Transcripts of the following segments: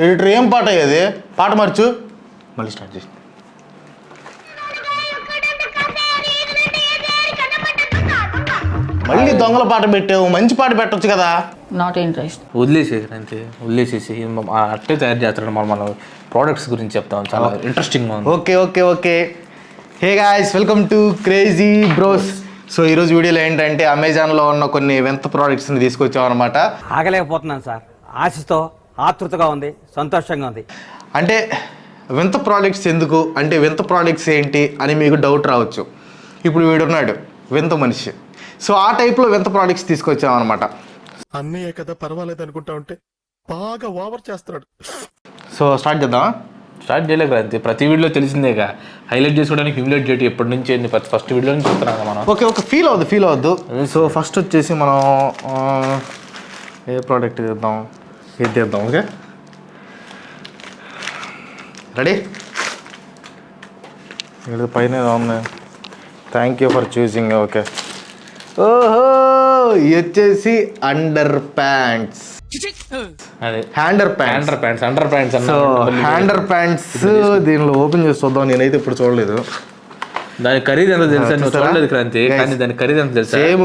Editor ఏం పాట అయ్యేది? పాట మార్చు, మళ్ళీ స్టార్ట్ చేసి. మళ్ళీ దొంగల పాట పెట్టావు, మంచి పాట పెట్టొచ్చు కదా. Not interest. వదిలేసేసి అంతే, వదిలేసేసి అట్టే తయారు చేస్తాడు. మన ప్రోడక్ట్స్ గురించి చెప్తాం, చాలా ఇంట్రెస్టింగ్గా ఉంది. Okay okay okay. Hey guys, welcome to crazy bros. So ఈరోజు వీడియోలో ఏంటంటే అమెజాన్లో ఉన్న కొన్ని వింత ప్రోడక్ట్స్ని తీసుకొచ్చాం అనమాట. ఆగలేకపోతున్నాను సార్, ఆశతో ఆతృతగా ఉంది, సంతోషంగా ఉంది. అంటే వింత ప్రోడక్ట్స్ ఎందుకు అంటే వింత ప్రోడక్ట్స్ ఏంటి అని మీకు డౌట్ రావచ్చు. ఇప్పుడు వీడున్నాడు వింత మనిషి. సో ఆ టైప్లో వింత ప్రోడక్ట్స్ తీసుకొచ్చాం అనమాట. అన్నయ్య కదా పర్వాలేదు అనుకుంటా ఉంటే బాగా ఓవర్ చేస్తున్నాడు. సో స్టార్ట్ చేద్దామా? స్టార్ట్ చేయలేక అంతే, ప్రతి వీడియో తెలిసిందేగా. హైలైట్ చేసుకోవడానికి హ్యూమిలేట్ చేయటం ఎప్పటి నుంచి ఫస్ట్ వీడియో నుంచి చెప్తున్నాం మనం. ఓకే ఓకే, ఫీల్ అవద్దు. సో ఫస్ట్ వచ్చేసి మనం ఏ ప్రోడక్ట్ చేద్దాం, ఇది చేద్దాం. Okay ready? ఇక్కడ పైన ఉంది, thank you for choosing. Okay, ఓహో ఇది వచ్చేసి అండర్ ప్యాంట్స్, అదే హ్యాండర్ అండర్ ప్యాంట్స్. సో హ్యాండర్ ప్యాంట్స్ దీనిలో ఓపెన్ చేసి చూద్దాం. నేనైతే ఇప్పుడు చూడలేదు. దాని ఖరీదు ఎంత తెలుసా? చూడలేదు క్రాంతి, కానీ దాని ఖరీదు ఎంత తెలుసా? సేమ్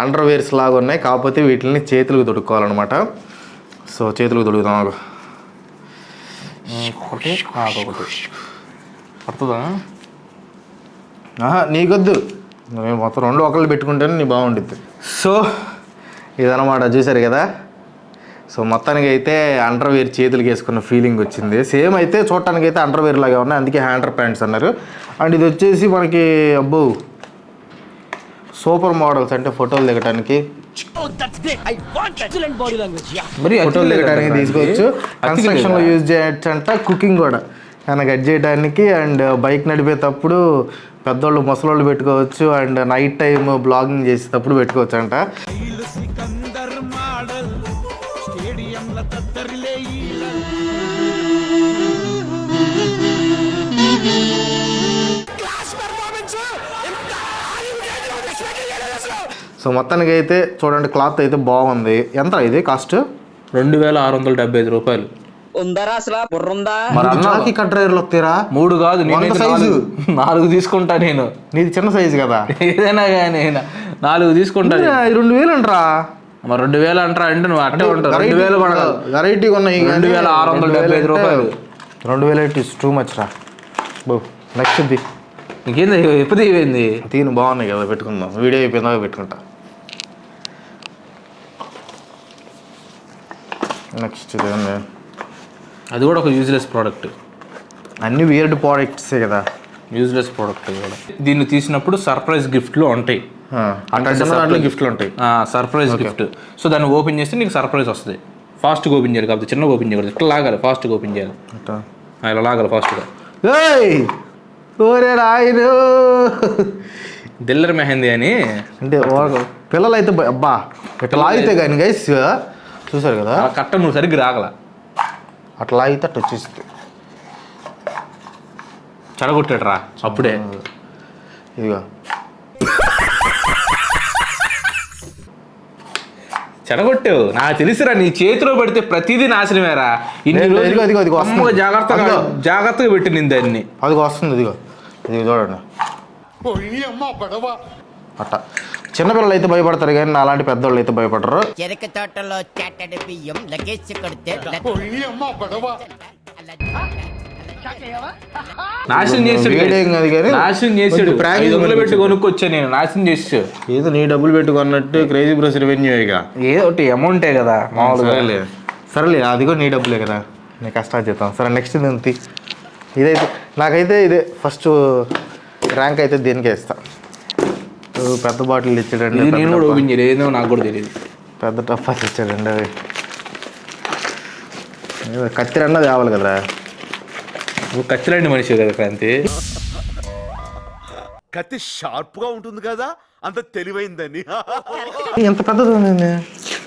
అండర్ వేర్స్ లాగా ఉన్నాయి, కాకపోతే వీటిని చేతులకు తొడుక్కోవాలన్నమాట. సో చేతులకు తొడుగుదాం. పడుతుందా? నీకొద్దు, నేను మొత్తం రెండు ఒకళ్ళు పెట్టుకుంటేనే నీ బాగుంటుంది. సో ఇదన్నమాట, చూసారు కదా. సో మొత్తానికి అయితే అండర్వేర్ చేతులకి వేసుకున్న ఫీలింగ్ వచ్చింది. సేమ్ అయితే చూడటానికి అయితే అండర్వేర్ లాగా ఉన్నాయి, అందుకే హ్యాండర్ ప్యాంట్స్ అన్నారు. అండ్ ఇది వచ్చేసి మనకి అబ్బో సూపర్ మోడల్స్, అంటే ఫోటోలు దిగడానికి ఫోటోలు దిగడానికి తీసుకోవచ్చు. కన్స్ట్రక్షన్లో యూజ్ చేయొచ్చు అంట, కుకింగ్ కూడా ఏమైనా కట్ చేయడానికి. అండ్ బైక్ నడిపేటప్పుడు పెద్దోళ్ళు ముసలోళ్ళు పెట్టుకోవచ్చు. అండ్ నైట్ టైం బ్లాగింగ్ చేసేటప్పుడు పెట్టుకోవచ్చు అంట. సో మొత్తానికి అయితే చూడండి, క్లాత్ అయితే బాగుంది. ఎంత ఇది కాస్ట్? 2675 రూపాయలు. మరి కట్రైర్లు వస్తారా? 3 కాదు, సైజు 4 తీసుకుంటా నేను. నీది చిన్న సైజు కదా. ఏదైనా కానీ 4 తీసుకుంటా. 2000 అంటారా? మరి 2000 అంటారా? అంటే నువ్వు అట్టే ఉంటావు. 2000 కూడా వెరైటీ ఉన్నాయి. 2675 రూపాయలు. 2000 ఇస్ టూ మచ్ రా. నెక్స్ట్ నీకేంది ఎప్పుడు ఇవేంది? తీను బాగున్నాయి కదా, పెట్టుకుందాం. వీడియో అయిపోయిందాక పెట్టుకుంటా. నెక్స్ట్ ఇదేంది? అది కూడా ఒక యూజ్లెస్ ప్రోడక్ట్. అన్ని వియర్డ్ ప్రోడక్ట్సే కదా. యూజ్లెస్ ప్రోడక్ట్ కూడా. దీన్ని తీసినప్పుడు సర్ప్రైజ్ గిఫ్ట్లు ఉంటాయి, అంటే గిఫ్ట్లు ఉంటాయి, సర్ప్రైజ్ గిఫ్ట్. సో దాన్ని ఓపెన్ చేస్తే నీకు సర్ప్రైజ్ వస్తుంది. ఫాస్ట్గా ఓపెన్ చేయాలి, కాబట్టి చిన్నగా ఓపెన్ చేయకూడదు. ఇట్లా లాగాలి, ఫాస్ట్గా ఓపెన్ చేయాలి. ఇలా లాగాలి ఫాస్ట్గా. ఓరే రాయను దిల్లర్ మెహందీ అని. అంటే పిల్లలు అయితే అబ్బా ఇట్లా లాగితే కానీ గైస్ చూసారు కదా, కట్ట నువ్వు సరిగ్గా రాగల. అట్లా లాగితే అట్లా వచ్చేస్తుంది. చెడగొట్టాడు రా అప్పుడే. ఇదిగో చెడగొట్టావు, నాకు తెలుసురా. నీ చేతిలో పెడితే ప్రతిదీ నాశనమేరా. జాగ్రత్తగా పెట్టి నేను దాన్ని. అదిగో వస్తుంది, ఇదిగో ఇది చూడండి. అట్ట చిన్నపిల్లలు అయితే భయపడతారు, కానీ నా అలాంటి పెద్దవాళ్ళు అయితే భయపడరు. నాశనం చేసాడు. పెట్టి కొనుక్కొచ్చా నేను, నాశనం చేసాడు. ఏదో నీ డబ్బులు పెట్టుకున్నట్టు క్రేజీ బ్రోస్ రెవెన్యూ ఇక ఏదో ఒకటి అమౌంటే కదా మామూలుగా. సరేలే, అది కూడా నీ డబ్బులే కదా, నీ కష్టాలు చేద్దాం. సరే నెక్స్ట్ ఇది. ఇదైతే నాకైతే ఇదే ఫస్ట్ ర్యాంక్ అయితే దీనికే ఇస్తా. పెద్ద బాటిల్ ఇచ్చాడండి, నేను కూడా ఓపెన్ చేయలేదు, ఏదో నాకు కూడా తెలియదు. పెద్ద టఫాలు ఇచ్చాడండి. అవి కత్తిరి అన్నది కావాలి కదరా. నువ్వు కత్తిలాంటి మనిషి కదా క్రాంతి. కత్తి షార్ప్ గా ఉంటుంది కదా, అంత తెలివైందని. ఎంత పెద్దది ఉంది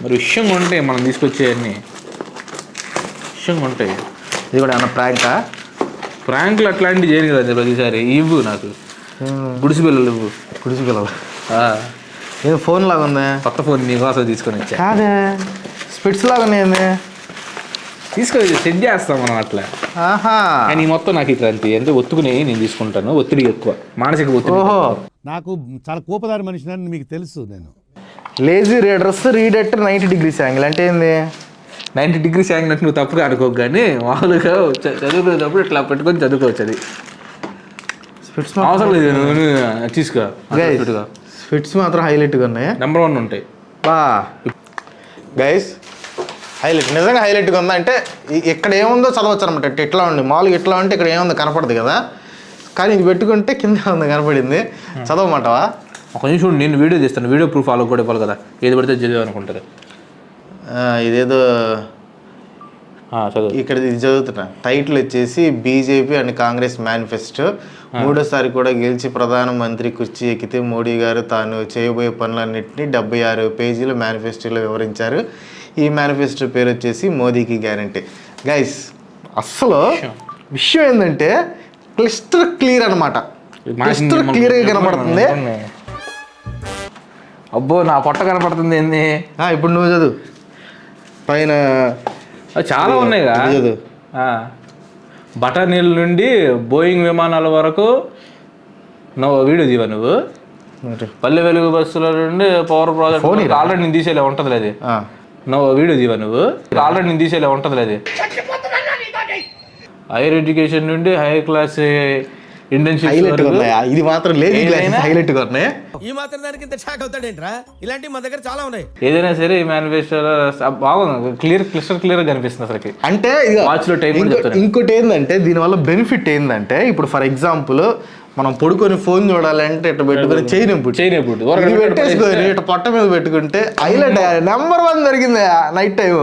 మరి. విషయంగా ఉంటాయి మనం తీసుకొచ్చేవన్నీ, విషయంగా ఉంటాయి. ఇది కూడా ఏమన్నా ప్రాంకా? ప్రాంకులు అట్లాంటివి చేయను కదా ప్రతిసారి. ఇవ్వు నాకు గుడిసి పిల్లలు, ఇవ్వు గుడిసి పిల్లలు. ఏదో ఫోన్ లాగా ఉంది, కొత్త ఫోన్ నీకోసం తీసుకొని వచ్చా. కాదే స్పిట్స్ లాగా ఉన్నాయండి. తీసుకొని సెట్ చేస్తాం మనం అట్లా. ఆహా, కానీ ఈ మొత్తం నాకు ఇక్కడ అంతే అంటే ఒత్తుకుని నేను తీసుకుంటాను. ఒత్తిడి ఎక్కువ, మానసిక ఒత్తిడి. ఓహో, నాకు చాలా కోపదారి మనిషిని మీకు తెలుసు. నేను lazy readers read at 90 degrees angle అంటే ఏంది? 90 degrees యాంగిల్ నువ్వు తప్పుగా అనుకోకు, కానీ మామూలుగా చదువుకునేటప్పుడు ఇట్లా పెట్టుకొని చదువుకోవచ్చు. అది స్పిట్స్ అవసరం లేదు, నువ్వు తీసుకో. స్పిట్స్ మాత్రం హైలైట్గా ఉన్నాయి. నెంబర్ 1 ఉంటాయి బా గైస్, హైలైట్ నిజంగా హైలైట్గా ఉందా అంటే ఇక్కడ ఏముందో చదవచ్చు అనమాట. ఇట్లా ఉంది మామూలుగా, ఇట్లా ఉంటే ఇక్కడ ఏముందో కనపడదు కదా, కానీ ఇది పెట్టుకుంటే కింద ఉంది కనపడింది. చదవమంటావా? ఒక నిమిషం నేను వీడియో తీస్తాను, వీడియో ప్రూఫ్ వాళ్ళకి కూడా ఇవ్వాలి కదా, ఏది పడితే చదివా అనుకుంటారు. ఇదేదో చదువు. ఇక్కడ ఇది చదువుతున్నా. టైటిల్ వచ్చేసి బీజేపీ అండ్ కాంగ్రెస్ మేనిఫెస్టో. 3వ కూడా గెలిచి ప్రధానమంత్రి కుర్చీ ఎక్కితే మోడీ గారు తాను చేయబోయే పనులన్నింటినీ 76 పేజీల మేనిఫెస్టోలో వివరించారు. ఈ మేనిఫెస్టో పేరు వచ్చేసి మోదీకి గ్యారంటీ. గైస్, అస్సలు విషయం ఏంటంటే క్లిస్టర్ క్లియర్ అనమాట. క్లిస్టర్ క్లియర్గా కనపడుతుంది. అబ్బో, నా పొట్ట కనపడుతుంది ఏంది? ఇప్పుడు నువ్వు చదువు. పైన చాలా ఉన్నాయిగా. చదువు. బఠానీల నుండి బోయింగ్ విమానాల వరకు నువ్వు వీడియో తీవా. నువ్వు పల్లె వెలుగు బస్సుల నుండి పవర్ ప్రాజెక్ట్ ఆల్రెడీ నేను తీసేలా ఉంటుంది. అది నువ్వు వీడియో తీవా. నువ్వు ఆల్రెడీ నేను తీసేలా ఉంటుంది. అది హైయర్ ఎడ్యుకేషన్ నుండి హైయర్ క్లాస్ ఇంటర్న్షిప్. ఇది మాత్రం లేదు, హైలైట్ గా ఉన్నాయి. ఈ మాత్రం దానికి ఇంత షాక్ అవుతాడేంట్రా? ఇలాంటివి మా దగ్గర చాలా ఉన్నాయి. ఏదైనా సరే ఈ మేనిఫెస్టోలో బాగుంది, క్లిస్టర్ క్లియర్ గా కనిపిస్తుంది అసలుకి. అంటే వాచ్ లో టైం ఇంకోటి ఏంటంటే దీనివల్ల బెనిఫిట్ ఏంటంటే, ఇప్పుడు ఫర్ ఎగ్జాంపుల్ మనం పడుకొని ఫోన్ చూడాలంటే ఇట్లా పెట్టుకుని పెట్టేసుకొని ఇట్లా పొట్ట మీద పెట్టుకుంటే హైలైట్ నెంబర్ 1 దొరికింది night time.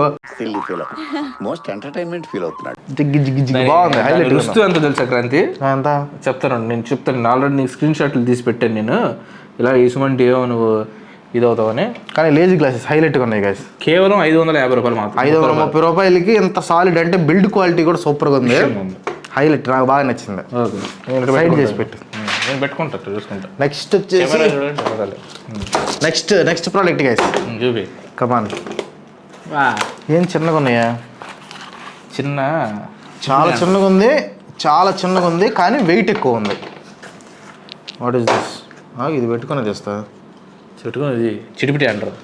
Most entertainment feel అవుతున్నాడు. బాగుంది, హైలైట్. వస్తువు ఎంత తెలుసా క్రాంతి? ఎంత చెప్తాను, నేను చెప్తాను. ఆల్రెడీ నీకు స్క్రీన్ షాట్లు తీసి పెట్టాను నేను. ఇలా ఇసుమంటి ఏమో నువ్వు ఇదవుతావని. కానీ లేజీ గ్లాసెస్ హైలైట్గా ఉన్నాయి గైస్. కేవలం 550 రూపాయలు మాత్రం. 530 రూపాయలకి ఎంత సాలిడ్ అంటే బిల్డ్ క్వాలిటీ కూడా సూపర్గా ఉంది. హైలైట్, నాకు బాగా నచ్చింది. సైడ్ చేసి పెట్టు, నేను పెట్టుకుంటా, చూసుకుంటా. నెక్స్ట్ వచ్చేసి నెక్స్ట్ ప్రోడక్ట్ గైస్. చూపి కమాన్. ఏం చిన్నగా ఉన్నాయా? చాలా చిన్నగా ఉంది, చాలా చిన్నగా ఉంది, కానీ వెయిట్ ఎక్కువ ఉంది. What is this? ఇది పెట్టుకుని తెస్తా. పెట్టుకున్నది చిటిపిటి అంటారు.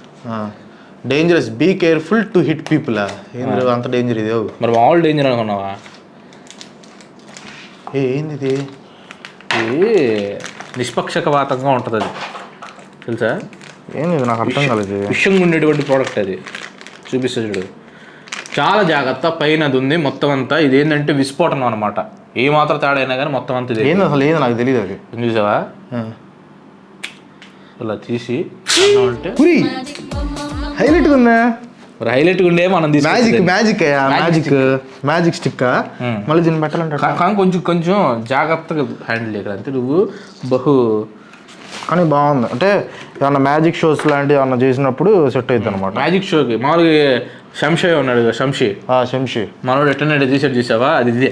Dangerous, be careful to hit people. ఏంది అంత డేంజర్ ఇది? మరి మామూలు డేంజర్ అనుకున్నావా? ఏంది ఇది? ఇది నిష్పక్షపాతంగా ఉంటుంది. అది తెలుసా? ఏంది నాకు అర్థం కాలేదు. విషంగా ఉండేటువంటి ప్రోడక్ట్ అది. చూపిస్తా చూడు. చాలా జాగ్రత్త. పైన అది ఉంది మొత్తం అంతా. ఇది ఏంటంటే విస్ఫోటనం అనమాట. ఏ మాత్రం తేడా అయినా కానీ మొత్తం అంతా ఇది. ఏంది అసలు? ఏది నాకు తెలియదు. అది చూసావా? ఇలా తీసి అంటే హైలైట్గా ఉందా? మరి హైలైట్గా ఉండే మనం మ్యాజిక్ స్టిక్. మళ్ళీ దీన్ని పెట్టాలంటే కానీ కొంచెం జాగ్రత్తగా హ్యాండిల్ చేయగలరు అంతే నువ్వు. కానీ బాగుంది. అంటే ఏమన్నా మ్యాజిక్ షోస్ లాంటివి ఏమన్నా చేసినప్పుడు సెట్ అవుతుంది అనమాట. మ్యాజిక్ షోకి మామూలుగా శంషి ఉన్నాడు కదా, శంషి మనోడు ఎట్టన్నాడు టీషర్ట్ చేసావా? అది ఇదే.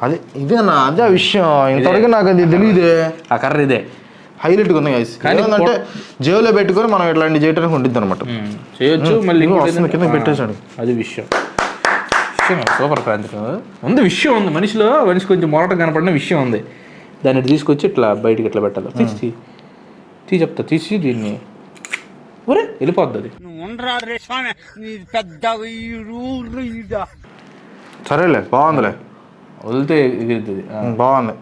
అది ఇదేనా? అదే ఆ విషయం. ఇంతవరకు నాకు అది తెలియదే. ఆ కర్ర ఇదే. హైలైట్గా ఉంది గైస్. అంటే జేబులో పెట్టుకొని మనం ఇట్లాంటి చేయడానికి ఉంటుంది అనమాట. చేయొచ్చు. మళ్ళీ కింద పెట్టేసాడు. అది విషయం. సూపర్ క్రాంతి ఉంది. విషయం ఉంది మనిషిలో. మనిషి కొంచెం మొరట కనపడిన విషయం ఉంది. దాన్ని తీసుకొచ్చి ఇట్లా బయటికి ఇట్లా పెట్టాలి. చెప్తా. తీసి దీన్ని ఒరే వెళ్ళిపోద్ది అది. సరేలే, బాగుందిలే. వదిలితే ఎగురుతుంది. బాగుంది.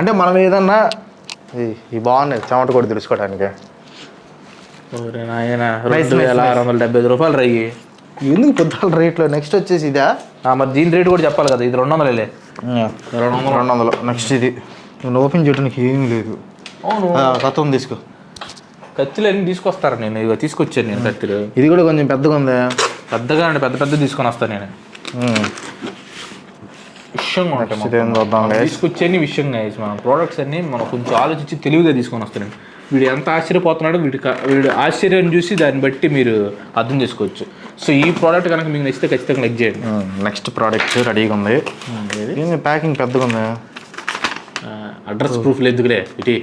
అంటే మనం ఏదన్నా ఈ బాగున్నాయి చెమట కూడా తెలుసుకోవడానికి. 2675 రూపాయలు రయ్యి. ఎందుకు పొద్దుల రేట్లో? నెక్స్ట్ వచ్చేసి ఇదా? మరి దీని రేటు కూడా చెప్పాలి కదా. ఇది 200. 200. నెక్స్ట్ ఇది ఓపెన్ చేయడానికి ఏమీ లేదు. అవును, కత్తం తీసుకో. కత్తిలు అన్నీ తీసుకొస్తారా? నేను ఇక తీసుకొచ్చాను నేను కత్తిలు. ఇది కూడా కొంచెం పెద్దగా ఉందా? పెద్దగా అండి, పెద్ద తీసుకొని వస్తాను నేను. విషయంగా ఉంటాయి తీసుకొచ్చేది. విషయంగా మనం ప్రోడక్ట్స్ అన్ని మనం కొంచెం ఆలోచించి తెలివిగా తీసుకొని వస్తాను. వీడు ఎంత ఆశ్చర్యపోతున్నాడో వీడు ఆశ్చర్యం చూసి దాన్ని బట్టి మీరు అర్థం చేసుకోవచ్చు. సో ఈ ప్రోడక్ట్ కనుక మీకు నచ్చితే ఖచ్చితంగా లైక్ చేయండి. నెక్స్ట్ ప్రోడక్ట్ రెడీగా ఉంది. ప్యాకింగ్ పెద్దగా ఉంది. అడ్రస్ ప్రూఫ్ లేదులే. ఇటీ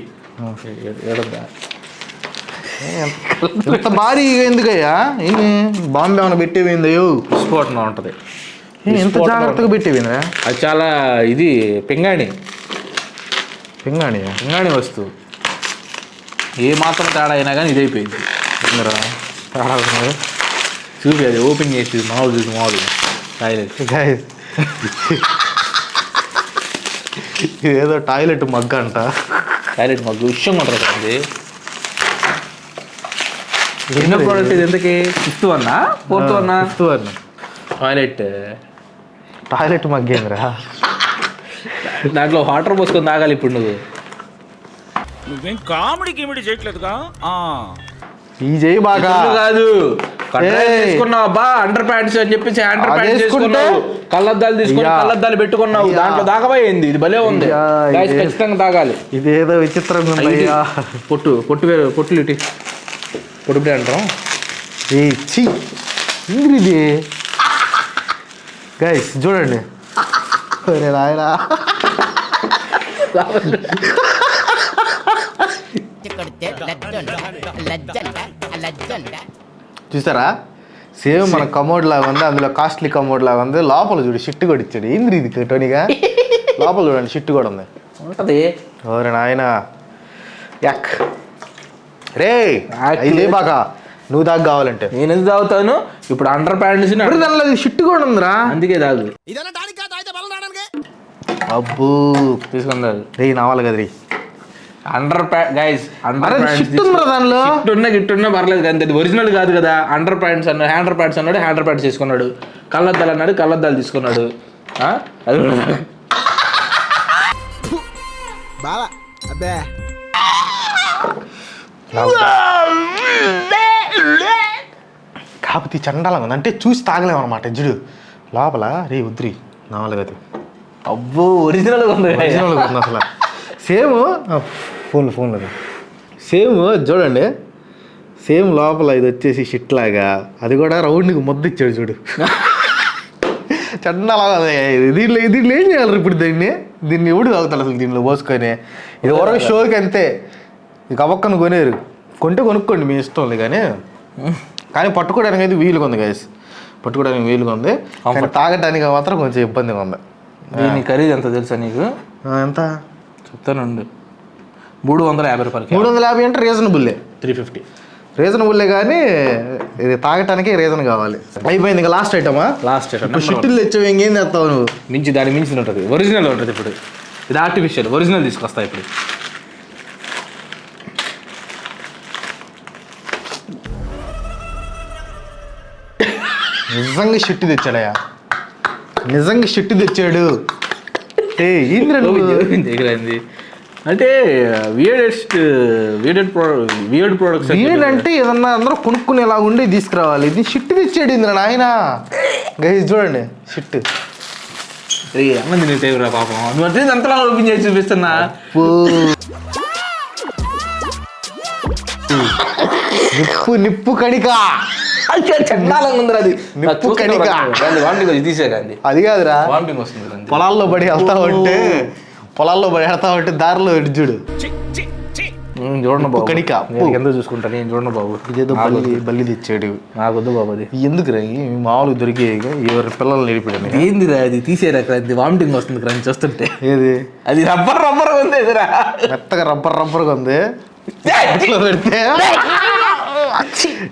ఎంత భారీ ఎందుకయ్యా ఏమి బాంబే ఏమైనా పెట్టేవిందయ్యో విస్ఫోటనం ఉంటుంది. ఎంత జాగ్రత్తగా పెట్టేవిందా అది చాలా ఇది పింగాణి పింగాణి వస్తువు. ఏ మాత్రం తేడా అయినా కానీ ఇది అయిపోయింది. చూపి అది ఓపెన్ చేసి మామూలు Guys, ఇదేదో టాయిలెట్ మగ్గ అంట. టాయిలెట్ మాకు విషయం ఉంటుంది కదండి. ఎన్నో ప్రోడక్ట్ ఇది ఎంతకి? 5th 1 4th 1 toilet మగ్గేంద్రా. దాంట్లో వాటర్ పోసుకొని తాగాలి ఇప్పుడు నువ్వేం కామెడీ చేయట్లేదుగా. ఈ చేయి బాగా కాదు తీసుకున్నావు అండర్ ప్యాంట్స్ అని చెప్పేసి అండర్ ప్యాంట్స్ తీసుకున్నావు, కళ్ళద్దాలు తీసుకుని కళ్ళద్దాలు పెట్టుకున్నావు, దాంట్లో దాగబోయింది. ఇది భలే ఉంది, ఖచ్చితంగా తాగాలి. ఇదేదో విచిత్రంగా ఉందయ్యా. పొట్టులు ఇటు పొట్టు అంటాం. ఇది గైస్ చూడండి. రాయరా చూసారా, సేమ్ మన కమోడ్ లాగా ఉంది, అందులో కాస్ట్లీ కమోడ్ లాగా ఉంది. లోపల చూడు షిట్ కూడా ఇచ్చాడు. ఏంది ఇది టోనీగా? లోపల చూడండి షిట్ కూడా ఉంది. ఉంటది. ఓరే నాయన యాక్ రే ఇది బాగా నువ్వు దాకా కావాలంటే నేను ఎందుకు తాగుతాను? ఇప్పుడు అండర్ ప్యాంట్స్ దానిలో షిట్ కూడా ఉందిరా, అందుకే తాగు. అబ్బో తీసుకుందా రే నావాలి కదా రీ. అండర్ గైస్ అండర్ దానిలో గిట్టున్నా పర్లేదు కానీ అది ఒరిజినల్ కాదు కదా. అండర్ ప్యాంట్స్ అన్నాడు, హ్యాండర్ ప్యాంట్స్ అన్నాడు, హ్యాండర్ ప్యాంట్స్ తీసుకున్నాడు. కళ్ళద్దాలు అన్నాడు, కళ్ళద్దాలు తీసుకున్నాడు. అది కాకపోతే చండాలంగా ఉంది, అంటే చూసి తాగలేము అనమాట. జుడు లోపల రే ఉద్రి నావాలి కదా. అబ్బో ఒరిజినల్గా ఉంది, ఒరిజినల్గా ఉంది అసలు. సేమ్ ఫోన్లో సేమ్ చూడండి, సేమ్ లోపల ఇది వచ్చేసి షిట్ లాగా, అది కూడా రౌండ్కి ముద్ద ఇచ్చాడు చూడు. చండాలంగా దీంట్లో ఏం చేయాలి ఇప్పుడు? దీన్ని ఎవడు తాగుతాడు అసలు దీనిలో పోసుకొని? ఇది వరకు షోకి అంతే, ఇక అవ్వక్కను కొనేరు. కొంటే కొనుక్కోండి మీ ఇష్టం కానీ పట్టుకోవడానికి అయితే వీలుగా ఉంది గైస్, పట్టుకోవడానికి వీలుగా ఉంది. కానీ తాగడానికి మాత్రం కొంచెం ఇబ్బందిగా ఉంది. దీని ఖరీదు ఎంత తెలుసా నీకు? ఎంత చెప్తానండి, 350 రూపాయలు. 350 అంటే రీజనబుల్లే. 350 రీజనబుల్లే, కానీ ఇది తాగటానికి రీజన్ కావాలి. అయిపోయింది ఇంకా లాస్ట్ ఐటమా? Last item. షిట్టులు తెచ్చావు, ఇంకేం తెస్తావు నువ్వు? దాని మించి ఉంటుంది, ఒరిజినల్ ఉంటుంది. ఇప్పుడు ఇది ఆర్టిఫిషియల్, ఒరిజినల్ తీసుకొస్తా ఇప్పుడు. నిజంగా షిట్టు తెచ్చాడయా, నిజంగా షిట్టు తెచ్చాడు. దగ్గరైంది అంటే వియర్డ్ ప్రొడక్ట్స్ అంటే ఏదన్నా అందరూ కొనుక్కునేలా ఉండి తీసుకురావాలి. ఇది షిట్టు తెచ్చాడు ఇంద్ర నాయన. గైస్ చూడండి షిట్టు. అన్నది నీ టైవరా పాపం, నువ్వు అంతలా ఓపెన్ చేసి చూపిస్తున్నా. నిప్పు కణిక నిప్పు కణిక తీసే కానీ అది కాదురా, వామిటింగ్ వస్తుంది. పొలాల్లో పడి వెళ్తా ఉంటే దారిలో చూడు. చూడండి బాబు, కణిక ఎంత చూసుకుంటా నేను. చూడండి బాబు, ఇదేదో బల్లి తెచ్చాడు. నాకు వద్దు బాబు, అది ఎందుకురా మామూలు దొరికి ఎవరి పిల్లలు నేర్పాడు. ఏందిరా అది? తీసేరా, వామిటింగ్ వస్తుంది క్రంచ్ చూస్తుంటే. ఏది అది రబ్బర్ ఉంది, ఎదురా మెత్తగా రబ్బర్గా ఉంది పెడితే.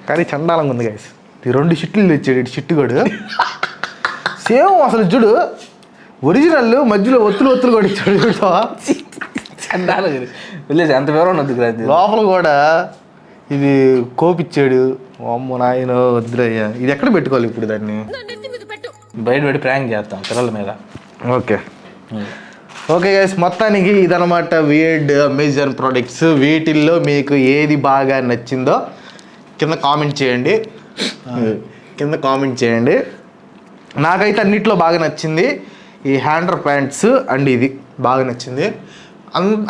కానీ చండాలంగా ఉంది గైస్. ఈ 2 షిట్లు తెచ్చాడు ఇటు షిట్టుగాడు. సేమ్ అసలు చూడు, ఒరిజినల్ మధ్యలో ఒత్తులు కూడా ఇచ్చాడు చూడవా. అంత వివరం వద్దు. లోపల కూడా ఇది కోపిచ్చాడు. అమ్మ నాయన వద్దురయ్యా. ఇది ఎక్కడ పెట్టుకోవాలి ఇప్పుడు దాన్ని? బయట పెట్టి ప్రాంక్ చేస్తాం పిల్లల మీద. ఓకే గైస్, మొత్తానికి ఇదనమాట వియర్డ్ అమెజాన్ ప్రోడక్ట్స్. వీటిల్లో మీకు ఏది బాగా నచ్చిందో కింద కామెంట్ చేయండి. నాకైతే అన్నిట్లో బాగా నచ్చింది ఈ హ్యాండర్ ప్యాంట్స్ అండ్ ఇది బాగా నచ్చింది.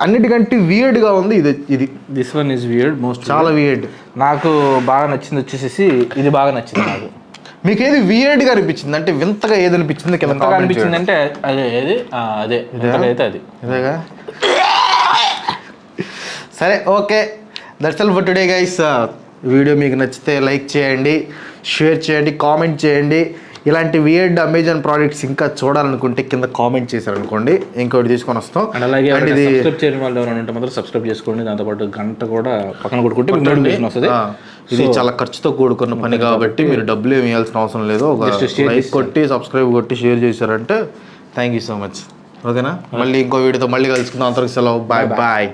అన్నిటికంటే వియర్డ్గా ఉంది ఇది. This one is weird, most చాలా వియర్డ్. నాకు బాగా నచ్చింది వచ్చేసి ఇది బాగా నచ్చింది నాకు. మీకు ఏది వియర్డ్గా అనిపించింది, అంటే వింతగా ఏది అనిపించింది కింద అనిపించింది అంటే అదే అయితే అది ఇదేగా. సరే okay, that's all for today guys. Video మీకు నచ్చితే లైక్ చేయండి, షేర్ చేయండి, కామెంట్ చేయండి. ఇలాంటి వియర్డ్ అమెజాన్ ప్రోడక్ట్స్ ఇంకా చూడాలనుకుంటే కింద కామెంట్ చేశారనుకోండి, ఇంకోటి తీసుకొని వస్తాం. అండ్ అలాగే అండ్ ఇది సబ్స్క్రైబ్ చేయని వాళ్ళు ఎవరైనా ఉంటే మాత్రం సబ్స్క్రైబ్ చేసుకోండి. దాంతోపాటు గంట కూడా పక్కన కొట్టుకుంటే మీకు నోటిఫికేషన్ వస్తుంది. ఇది చాలా ఖర్చుతో కూడుకున్న పని కాబట్టి మీరు డబ్బులు ఏమి ఇవ్వాల్సిన అవసరం లేదు. ఒక లైక్ కొట్టి సబ్స్క్రైబ్ కొట్టి షేర్ చేశారంటే థ్యాంక్ యూ సో మచ్. ఓకేనా? మళ్ళీ ఇంకో వీడియోతో మళ్ళీ కలుసుకుందాం. అంతవరకు సెలవు. Bye bye.